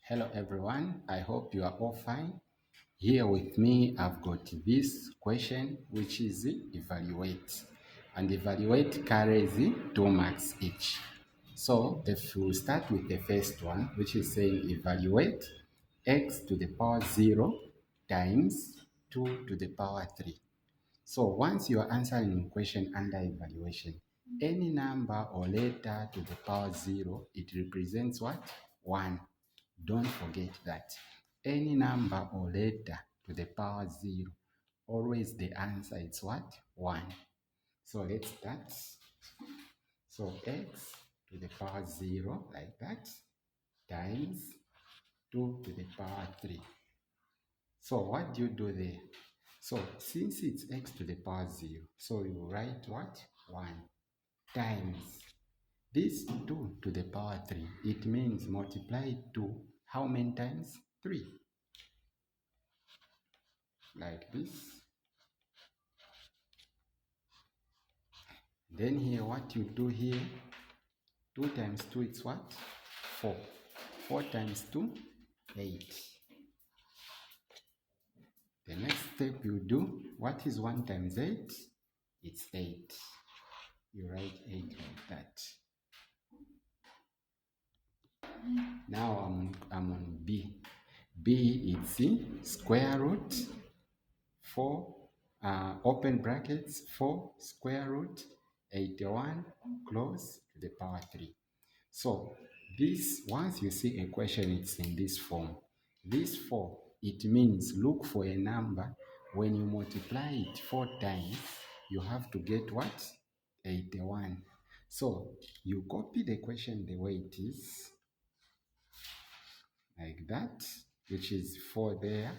Hello everyone, I hope you are all fine. Here with me, I've got this question which is evaluate. And evaluate carries 2 marks each. So if we start with the first one, which is saying evaluate x to the power 0 times 2 to the power 3. So once you are answering a question under evaluation, any number or letter to the power 0, it represents what? 1. Don't forget that. Any number or letter to the power 0, always the answer is what? 1. So let's start. So x to the power 0, like that, times 2 to the power 3. So what do you do there? So since it's x to the power 0, so you write what? 1 times this 2 to the power 3. It means multiply 2 how many times? 3. Like this. Then here what you do here, 2 times 2 it's what? 4. 4 times 2, 8. The next step you do, what is 1 times 8? It's 8. You write 8 like that. Now I'm on B. B is square root 4, open brackets, 4 square root 81 close to the power 3. So this, once you see a question, it's in this form. This 4, it means look for a number. When you multiply it 4 times, you have to get what? 81. So you copy the question the way it is, like that, which is 4 there,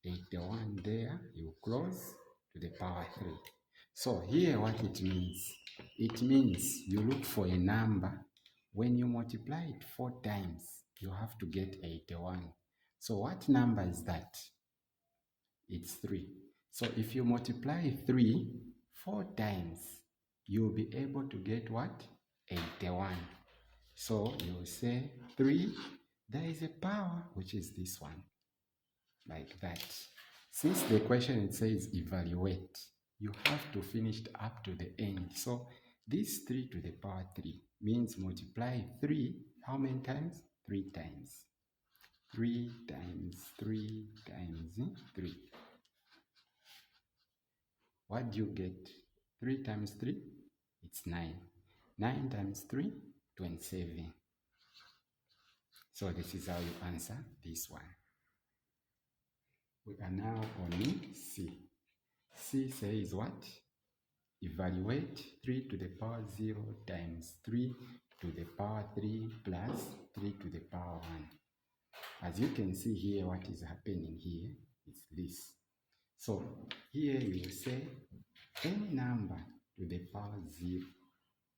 81 there, you close to the power 3. So here what it means you look for a number. When you multiply it 4 times, you have to get 81. So what number is that? It's 3. So if you multiply 3 4 times, you'll be able to get what? 81. So you say 3, there is a power, which is this one, like that. Since the question it says evaluate, you have to finish it up to the end. So this 3 to the power 3 means multiply 3 how many times? 3 times. 3 times 3 times 3. What do you get? 3 times 3? It's 9. 9 times 3? 27. So this is how you answer this one. We are now on C. C says what? Evaluate 3 to the power 0 times 3 to the power 3 plus 3 to the power 1. As you can see here, what is happening here is this. So here you will say any number to the power 0,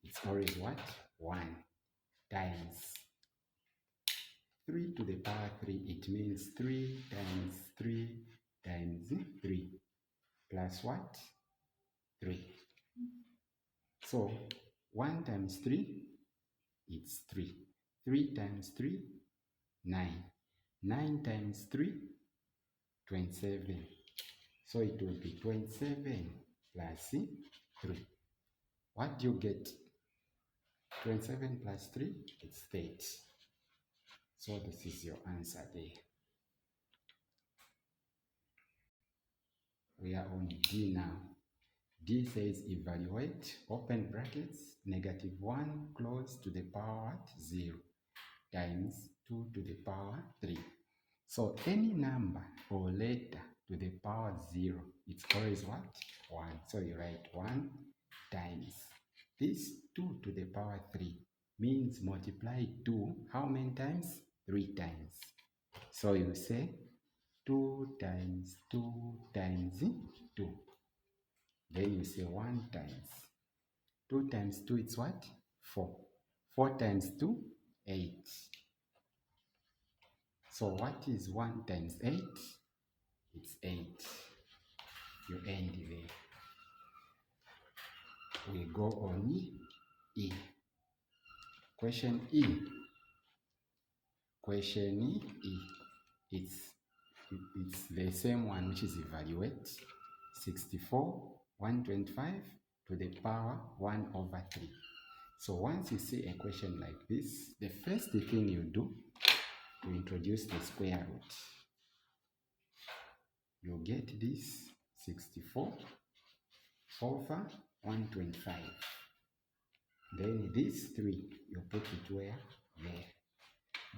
it's always what? 1 times 3 to the power 3. It means 3 times 3 times 3 plus what? 3. So 1 times 3, it's 3. 3 times 3, 9. 9 times 3, 27. So it will be 27 plus 3. What do you get? 27 plus 3, it's 30. So this is your answer there. We are on D now. D says evaluate, open brackets, -1 close to the power 0 times 2 to the power 3. So any number or letter to the power 0, it's always what? 1. So you write 1 times this 2 to the power 3 means multiply 2 how many times? 3 times. So you say 2 times 2 times 2. Then you say 1 times 2 times 2, it's what? 4. 4 times 2, 8. So what is 1 times 8? It's 8. You end there. We go on E. Question E. question it's the same one, which is evaluate 64, 125 to the power 1 over 3. So once you see a question like this, the first thing you do, to introduce the square root. You get this 64 over 125. Then this 3, you put it where? There.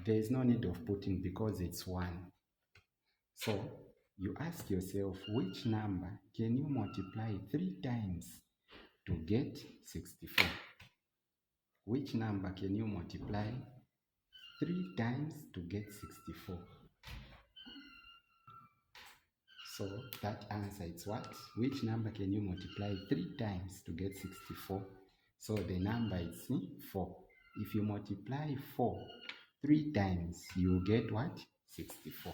There is no need of putting because it's 1. So you ask yourself, which number can you multiply 3 times to get 64? Which number can you multiply 3 times to get 64? So that answer is what? Which number can you multiply 3 times to get 64? So the number is 4. If you multiply 4 3 times, you get what? 64.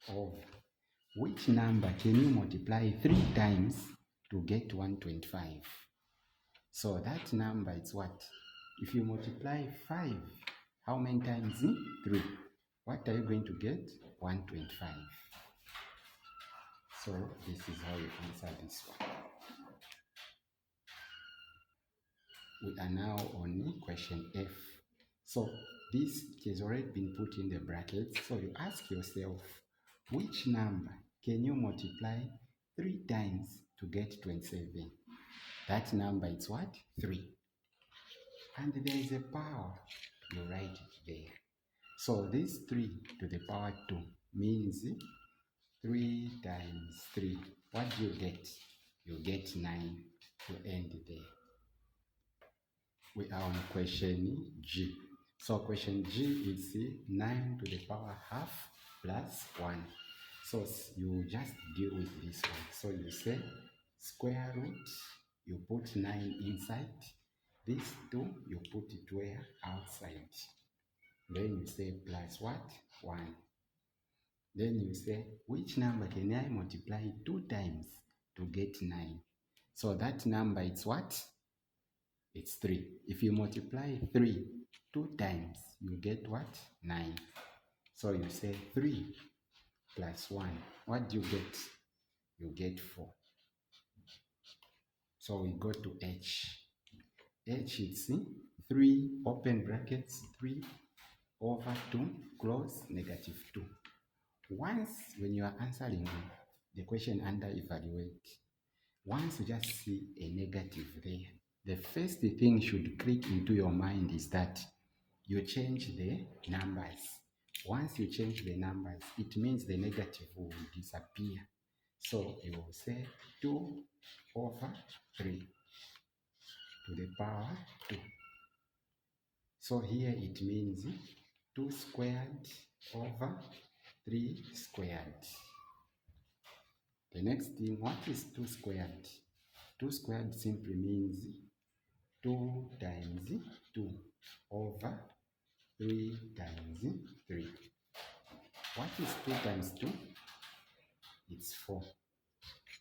Over. Which number can you multiply 3 times to get 125? So that number is what? If you multiply 5, how many times? 3. What are you going to get? 125. So this is how you answer this one. We are now on question F. So this has already been put in the brackets. So you ask yourself, which number can you multiply 3 times to get 27? That number is what? 3. And there is a power. You write it there. So this 3 to the power 2 means 3 times 3. What do you get? You get 9 to end there. We are on question G. So question G is 9 to the power half plus 1. So you just deal with this one. So you say square root, you put 9 inside. This 2, you put it where? Outside. Then you say plus what? 1. Then you say, which number can I multiply 2 times to get 9? So that number is what? It's 3. If you multiply 3 2 times, you get what? 9. So you say 3 plus 1. What do you get? You get 4. So we go to H. H is 3, open brackets, 3 over 2, close, negative 2. Once, when you are answering the question under evaluate, once you just see a negative there, the first thing should click into your mind is that you change the numbers. Once you change the numbers, it means the negative will disappear. So you will say 2 over 3 to the power 2. So here it means 2 squared over 3 squared. The next thing, what is 2 squared? 2 squared simply means 2 times 2 over 3 times 3. What is 2 times 2? It's 4.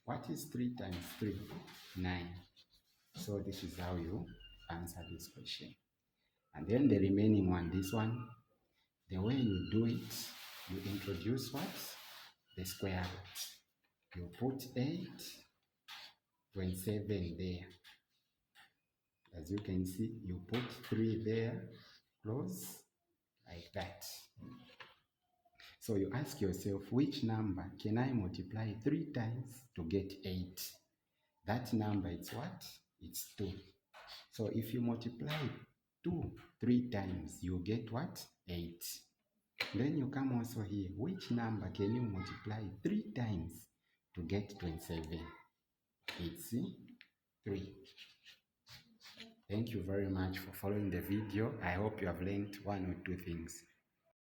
What is 3 times 3? 9. So this is how you answer this question. And then the remaining one, this one, the way you do it, you introduce what? The square root. You put 8.7 there. As you can see, you put 3 there, close, like that. So you ask yourself, which number can I multiply 3 times to get 8? That number is what? It's 2. So if you multiply 2 3 times, you get what? 8. Then you come also here, which number can you multiply 3 times to get 27? It's 3. Thank you very much for following the video. I hope you have learned 1 or 2 things.